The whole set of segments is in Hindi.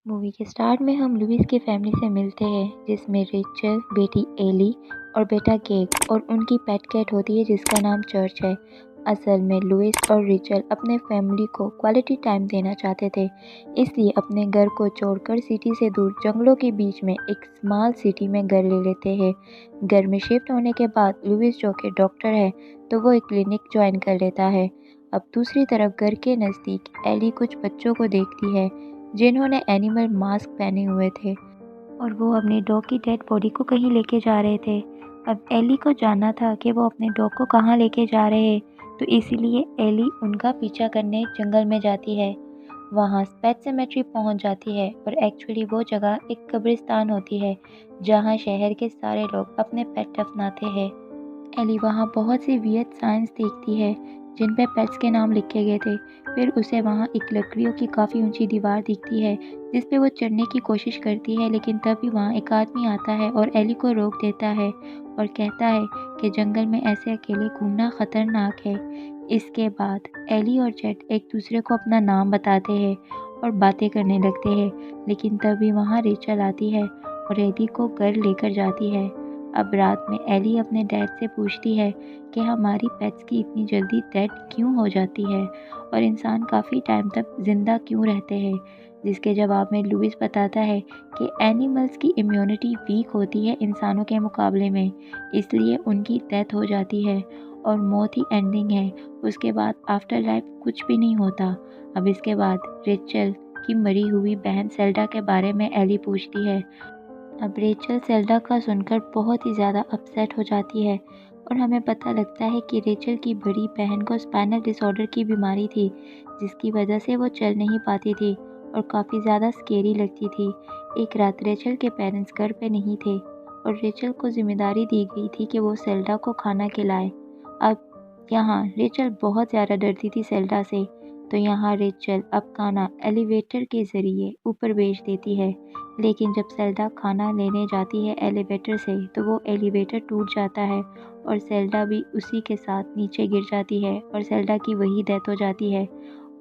मूवी के स्टार्ट में हम लुइस की फैमिली से मिलते हैं, जिसमें रेचल, बेटी एली और बेटा गेग और उनकी पेट कैट होती है जिसका नाम चर्च है। असल में लुइस और रेचल अपने फैमिली को क्वालिटी टाइम देना चाहते थे, इसलिए अपने घर को छोड़कर सिटी से दूर जंगलों के बीच में एक स्मॉल सिटी में घर ले लेते हैं। घर में शिफ्ट होने के बाद लुइस, जो कि डॉक्टर है, तो वो एक क्लिनिक ज्वाइन कर लेता है। अब दूसरी तरफ घर के नज़दीक एली कुछ बच्चों को देखती है जिन्होंने एनिमल मास्क पहने हुए थे और वो अपने डॉग की डेड बॉडी को कहीं लेके जा रहे थे। अब एली को जानना था कि वो अपने डॉग को कहाँ लेके जा रहे हैं, तो इसीलिए एली उनका पीछा करने जंगल में जाती है। वहाँ पेट सेमेट्री पहुँच जाती है और एक्चुअली वो जगह एक कब्रिस्तान होती है जहाँ शहर के सारे लोग अपने पेट दफनाते हैं। एली वहाँ बहुत सी वियर्ड साइंस देखती है जिन पे पेट्स के नाम लिखे गए थे। फिर उसे वहाँ एक लकड़ियों की काफ़ी ऊंची दीवार दिखती है जिस पे वो चढ़ने की कोशिश करती है, लेकिन तभी वहाँ एक आदमी आता है और एली को रोक देता है और कहता है कि जंगल में ऐसे अकेले घूमना ख़तरनाक है। इसके बाद एली और जेट एक दूसरे को अपना नाम बताते हैं और बातें करने लगते हैं, लेकिन तभी वहाँ रेचल आती है और एली को घर लेकर जाती है। अब रात में एली अपने डैड से पूछती है कि हमारी पेट्स की इतनी जल्दी डेथ क्यों हो जाती है और इंसान काफ़ी टाइम तक ज़िंदा क्यों रहते हैं, जिसके जवाब में लुइस बताता है कि एनिमल्स की इम्यूनिटी वीक होती है इंसानों के मुकाबले में, इसलिए उनकी डेथ हो जाती है और मौत ही एंडिंग है। उसके बाद आफ्टर लाइफ कुछ भी नहीं होता। अब इसके बाद रेचल की मरी हुई बहन सेल्डा के बारे में एली पूछती है। अब रेचल सेल्डा का सुनकर बहुत ही ज़्यादा अपसेट हो जाती है और हमें पता लगता है कि रेचल की बड़ी बहन को स्पाइनल डिसऑर्डर की बीमारी थी, जिसकी वजह से वो चल नहीं पाती थी और काफ़ी ज़्यादा स्केरी लगती थी। एक रात रेचल के पेरेंट्स घर पे नहीं थे और रेचल को जिम्मेदारी दी गई थी कि वो सेल्डा को खाना खिलाए। अब यहाँ रेचल बहुत ज़्यादा डरती थी सेल्डा से, तो यहाँ रेचल अब खाना एलिवेटर के ज़रिए ऊपर भेज देती है, लेकिन जब सेल्डा खाना लेने जाती है एलिवेटर से, तो वो एलिवेटर टूट जाता है और सेल्डा भी उसी के साथ नीचे गिर जाती है और सेल्डा की वही डेथ हो जाती है।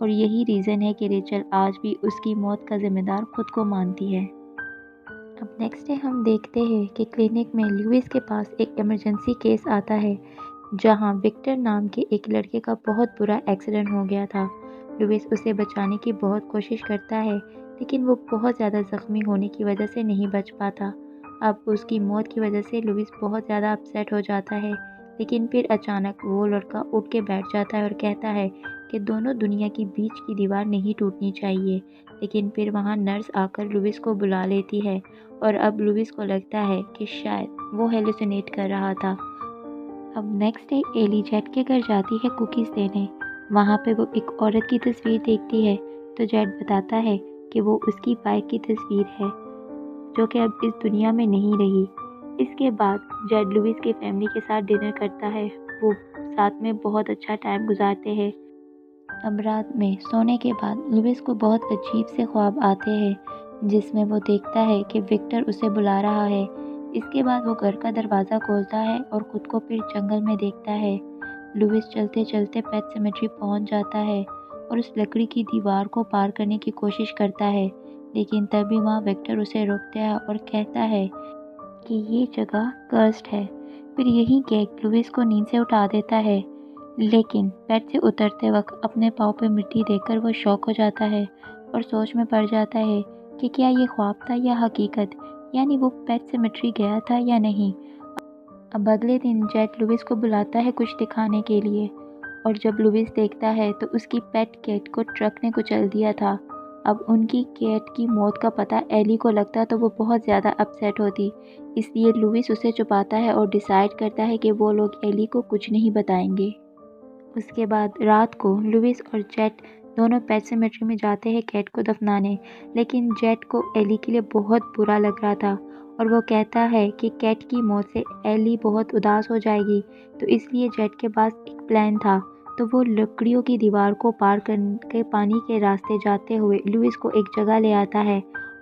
और यही रीज़न है कि रेचल आज भी उसकी मौत का ज़िम्मेदार खुद को मानती है। अब नेक्स्ट डे हम देखते हैं कि क्लिनिक में लुइस के पास एक इमरजेंसी केस आता है जहां विक्टर नाम के एक लड़के का बहुत बुरा एक्सीडेंट हो गया था। लुइस उसे बचाने की बहुत कोशिश करता है, लेकिन वो बहुत ज़्यादा ज़ख्मी होने की वजह से नहीं बच पाता। अब उसकी मौत की वजह से लुइस बहुत ज़्यादा अपसेट हो जाता है, लेकिन फिर अचानक वो लड़का उठ के बैठ जाता है और कहता है कि दोनों दुनिया के बीच की दीवार नहीं टूटनी चाहिए। लेकिन फिर वहाँ नर्स आकर लुइस को बुला लेती है और अब लुइस को लगता है कि शायद वो हेलुसिनेट कर रहा था। अब नेक्स्ट डे एली जेट के घर जाती है कुकीज़ देने। वहाँ पे वो एक औरत की तस्वीर देखती है, तो जेट बताता है कि वो उसकी बाइक की तस्वीर है जो कि अब इस दुनिया में नहीं रही। इसके बाद जेट लुइस की फैमिली के साथ डिनर करता है। वो साथ में बहुत अच्छा टाइम गुजारते हैं। अब रात में सोने के बाद लुइस को बहुत अजीब से ख्वाब आते हैं जिसमें वो देखता है कि विक्टर उसे बुला रहा है। इसके बाद वो घर का दरवाज़ा खोलता है और ख़ुद को फिर जंगल में देखता है। लुइस चलते चलते पेट सेमेट्री पहुंच जाता है और उस लकड़ी की दीवार को पार करने की कोशिश करता है, लेकिन तभी वहाँ विक्टर उसे रोकता है और कहता है कि ये जगह कर्स्ड है। फिर यही गैग लुइस को नींद से उठा देता है, लेकिन बेड से उतरते वक्त अपने पाँव पे मिट्टी देखकर वो शॉक हो जाता है और सोच में पड़ जाता है कि क्या ये ख्वाब था या हकीकत, यानी वो पेट सेमेट्री गया था या नहीं। अब अगले दिन जेट लुइस को बुलाता है कुछ दिखाने के लिए, और जब लुइस देखता है तो उसकी पेट कैट को ट्रक ने कुचल दिया था। अब उनकी कैट की मौत का पता एली को लगता तो वो बहुत ज़्यादा अपसेट होती, इसलिए लुइस उसे छुपाता है और डिसाइड करता है कि वो लोग एली को कुछ नहीं बताएंगे। उसके बाद रात को लुइस और जेट दोनों पेट सेमेट्री में जाते हैं कैट को दफनाने, लेकिन जेट को एली के लिए बहुत बुरा लग रहा था और वो कहता है कि कैट की मौत से एली बहुत उदास हो जाएगी, तो इसलिए जेट के पास एक प्लान था। तो वो लकड़ियों की दीवार को पार करके पानी के रास्ते जाते हुए लुइस को एक जगह ले आता है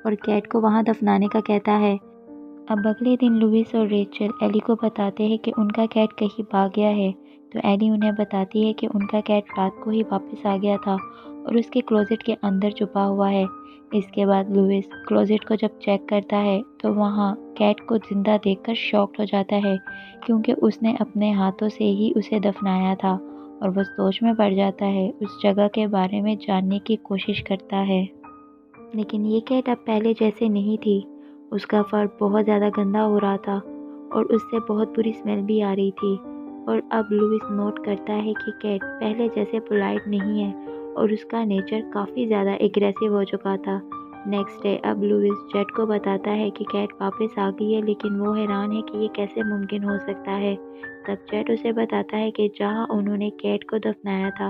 और कैट को वहाँ दफनाने का कहता है। अब अगले दिन लुइस और रेचल एली को बताते हैं कि उनका कैट कहीं भाग गया है, तो एली उन्हें बताती है कि उनका कैट रात को ही वापस आ गया था और उसके क्लोजेट के अंदर छुपा हुआ है। इसके बाद लुइस क्लोजेट को जब चेक करता है तो वहाँ कैट को जिंदा देखकर शॉक्ड हो जाता है, क्योंकि उसने अपने हाथों से ही उसे दफनाया था। और वो सोच में पड़ जाता है, उस जगह के बारे में जानने की कोशिश करता है। लेकिन ये कैट अब पहले जैसे नहीं थी। उसका फर बहुत ज़्यादा गंदा हो रहा था और उससे बहुत बुरी स्मेल भी आ रही थी। और अब लुइस नोट करता है कि कैट पहले जैसे पोलाइट नहीं है और उसका नेचर काफ़ी ज़्यादा एग्रेसिव हो चुका था। नेक्स्ट डे अब लुइस जेट को बताता है कि कैट वापस आ गई है, लेकिन वो हैरान है कि ये कैसे मुमकिन हो सकता है। तब जेट उसे बताता है कि जहाँ उन्होंने कैट को दफनाया था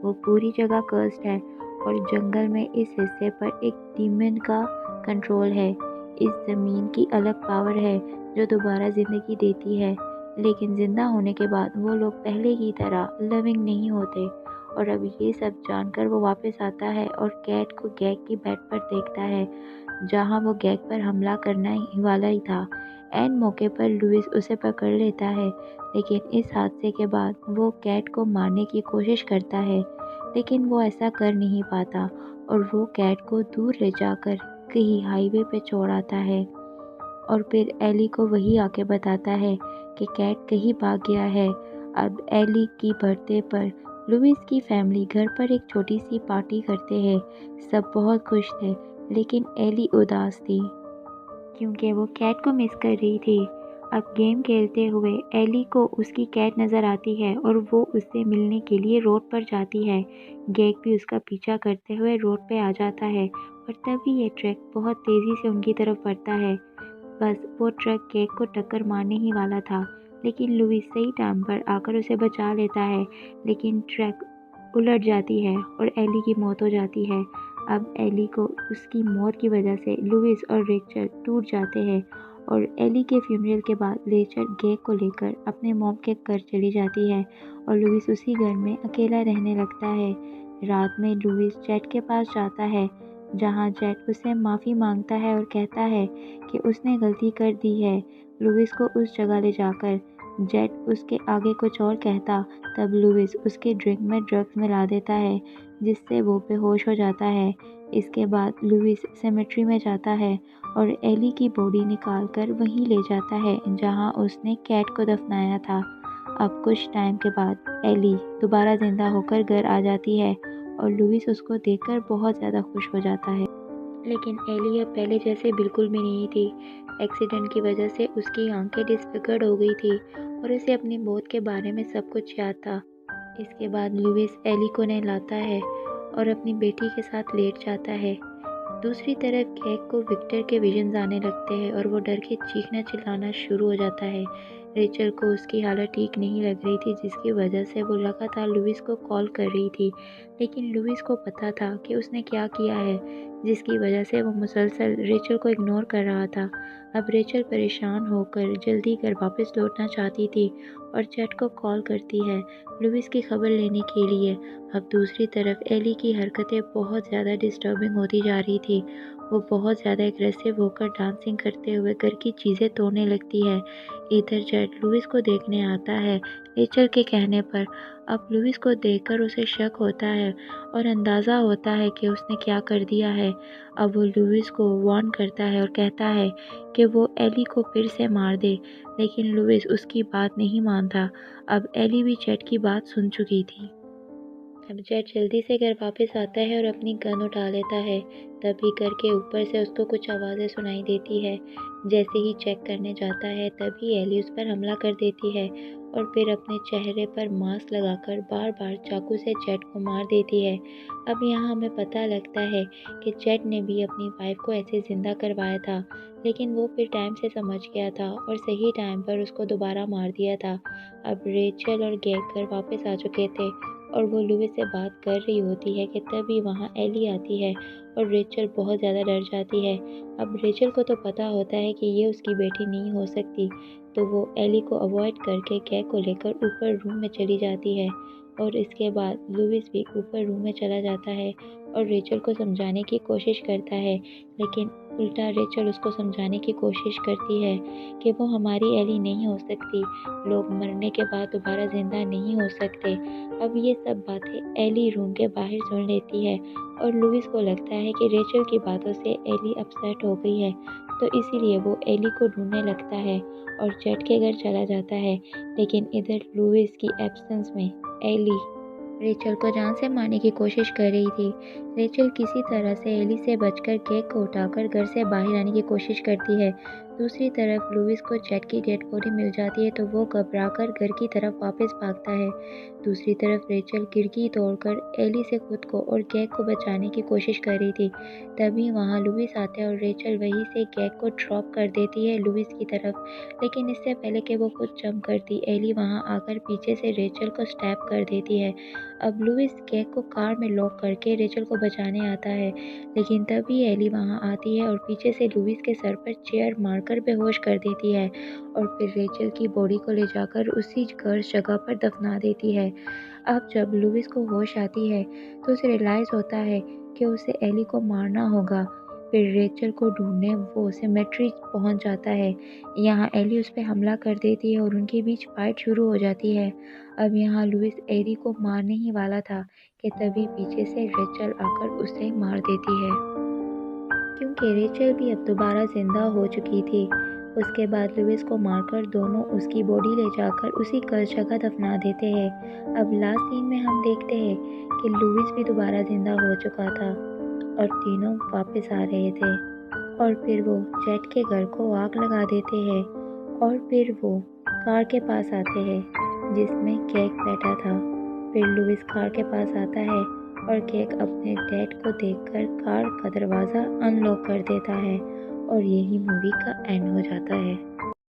वो पूरी जगह कर्स्ड है और जंगल में इस हिस्से पर एक डीमन का कंट्रोल है। इस ज़मीन की अलग पावर है जो दोबारा ज़िंदगी देती है, लेकिन ज़िंदा होने के बाद वो लोग पहले की तरह लिविंग नहीं होते। और अब ये सब जानकर वो वापस आता है और कैट को गैग की बेड पर देखता है, जहाँ वो गैग पर हमला करना ही वाला ही था। एन मौके पर लुइस उसे पकड़ लेता है, लेकिन इस हादसे के बाद वो कैट को मारने की कोशिश करता है, लेकिन वो ऐसा कर नहीं पाता और वो कैट को दूर ले जाकर कहीं हाईवे पे छोड़ आता है। और फिर एली को वही आके बताता है कि कैट कहीं भाग गया है। अब एली की बर्थडे पर लुइस की फैमिली घर पर एक छोटी सी पार्टी करते हैं। सब बहुत खुश थे, लेकिन एली उदास थी क्योंकि वो कैट को मिस कर रही थी। अब गेम खेलते हुए एली को उसकी कैट नज़र आती है और वो उससे मिलने के लिए रोड पर जाती है। गैग भी उसका पीछा करते हुए रोड पे आ जाता है और तभी ये ट्रक बहुत तेज़ी से उनकी तरफ बढ़ता है। बस वो ट्रक गैग को टक्कर मारने ही वाला था, लेकिन लुइस सही टाइम पर आकर उसे बचा लेता है। लेकिन ट्रक उलट जाती है और एली की मौत हो जाती है। अब एली को उसकी मौत की वजह से लुइस और रेचल टूट जाते हैं और एली के फ्यूनरल के बाद रेचल गैग को लेकर अपने मॉम के घर चली जाती है और लुइस उसी घर में अकेला रहने लगता है। रात में लुइस जेट के पास जाता है, जहां जेट उससे माफ़ी मांगता है और कहता है कि उसने गलती कर दी है। लुइस को उस जगह ले जाकर जेट उसके आगे कुछ और कहता, तब लुइस उसके ड्रिंक में ड्रग्स मिला देता है, जिससे वो बेहोश हो जाता है। इसके बाद लुइस सेमेट्री में जाता है और एली की बॉडी निकाल कर वहीं ले जाता है जहां उसने कैट को दफनाया था। अब कुछ टाइम के बाद एली दोबारा जिंदा होकर घर आ जाती है और लुइस उसको देखकर बहुत ज़्यादा खुश हो जाता है। लेकिन एली अब पहले जैसे बिल्कुल भी नहीं थी। एक्सीडेंट की वजह से उसकी आंखें डिसफिगर्ड हो गई थी और उसे अपनी मौत के बारे में सब कुछ याद था। इसके बाद लुइस एली को नहलाता है और अपनी बेटी के साथ लेट जाता है। दूसरी तरफ गैग को विक्टर के विजन्स आने लगते हैं और वो डर के चीखना चिल्लाना शुरू हो जाता है। रेचल को उसकी हालत ठीक नहीं लग रही थी, जिसकी वजह से वो लगातार लुइस को कॉल कर रही थी, लेकिन लुइस को पता था कि उसने क्या किया है, जिसकी वजह से वो मुसलसल रेचल को इग्नोर कर रहा था। अब रेचल परेशान होकर जल्दी घर वापस लौटना चाहती थी और जेट को कॉल करती है लुइस की खबर लेने के लिए। अब दूसरी तरफ एली की हरकतें बहुत ज़्यादा डिस्टर्बिंग होती जा रही थी। वो बहुत ज़्यादा एग्रेसिव होकर डांसिंग करते हुए घर की चीज़ें तोड़ने लगती है। इधर जेट लुइस को देखने आता है रेचल के कहने पर। अब लुइस को देखकर उसे शक होता है और अंदाज़ा होता है कि उसने क्या कर दिया है। अब वो लुइस को वार्न करता है और कहता है कि वो एली को फिर से मार दे, लेकिन लुइस उसकी बात नहीं मानता। अब एली भी जेट की बात सुन चुकी थी। अब जेट जल्दी से घर वापस आता है और अपनी गन उठा लेता है। तभी घर के ऊपर से उसको कुछ आवाज़ें सुनाई देती है। जैसे ही चेक करने जाता है तभी एली उस पर हमला कर देती है और फिर अपने चेहरे पर मास्क लगाकर बार बार चाकू से जेट को मार देती है। अब यहाँ हमें पता लगता है कि जेट ने भी अपनी वाइफ को ऐसे ज़िंदा करवाया था, लेकिन वो फिर टाइम से समझ गया था और सही टाइम पर उसको दोबारा मार दिया था। अब रेचल और गैग घर वापस आ चुके थे और वो लुइस से बात कर रही होती है कि तभी वहाँ एली आती है और रेचल बहुत ज़्यादा डर जाती है। अब रेचल को तो पता होता है कि ये उसकी बेटी नहीं हो सकती, तो वो एली को अवॉइड करके गैग को लेकर ऊपर रूम में चली जाती है और इसके बाद लुइस भी ऊपर रूम में चला जाता है और रेचल को समझाने की कोशिश करता है, लेकिन उल्टा रेचल उसको समझाने की कोशिश करती है कि वो हमारी एली नहीं हो सकती, लोग मरने के बाद दोबारा ज़िंदा नहीं हो सकते। अब ये सब बातें एली रूम के बाहर सुन लेती है और लुइस को लगता है कि रेचल की बातों से एली अपसेट हो गई है, तो इसीलिए वो एली को ढूंढने लगता है और जेट के घर चला जाता है। लेकिन इधर लुइस की एब्सेंस में एली रेचल को जान से मारने की कोशिश कर रही थी। रेचल किसी तरह से एली से बचकर केक को उठाकर घर से बाहर आने की कोशिश करती है। दूसरी तरफ लुइस को जेट की डेड बॉडी मिल जाती है तो वो घबराकर घर की तरफ वापस भागता है। दूसरी तरफ रेचल खिड़की तोड़कर एली से खुद को और केक को बचाने की कोशिश कर रही थी। तभी वहाँ लुइस आते हैं और रेचल वहीं से केक को ड्रॉप कर देती है लुइस की तरफ। लेकिन इससे पहले कि वो खुद जंप करती, एली वहाँ आकर पीछे से रेचल को स्टैप कर देती है। अब लुइस केक को कार में लॉक करके रेचल को बचाने आता है, लेकिन तभी एली वहाँ आती है और पीछे से लुइस के सर पर चेयर मारकर बेहोश कर देती है और फिर रेचल की बॉडी को ले जाकर उसी जगह पर दफना देती है। अब जब लुइस को होश आती है तो उसे रियलाइज़ होता है कि उसे एली को मारना होगा। फिर रेचल को ढूंढने वो सिमेट्री पहुंच जाता है। यहाँ एली उस पर हमला कर देती है और उनके बीच फाइट शुरू हो जाती है। अब यहाँ लुइस एली को मारने ही वाला था कि तभी पीछे से रेचल आकर उसे मार देती है, क्योंकि रेचल भी अब दोबारा जिंदा हो चुकी थी। उसके बाद लुइस को मारकर दोनों उसकी बॉडी ले जाकर उसी जगह दफना देते हैं। अब लास्ट सीन में हम देखते हैं कि लुइस भी दोबारा जिंदा हो चुका था और तीनों वापस आ रहे थे और फिर वो जेट के घर को आग लगा देते हैं और फिर वो कार के पास आते हैं जिसमें केक बैठा था। फिर लुइस कार के पास आता है और केक अपने डैड को देखकर कार का दरवाज़ा अनलॉक कर देता है और यही मूवी का एंड हो जाता है।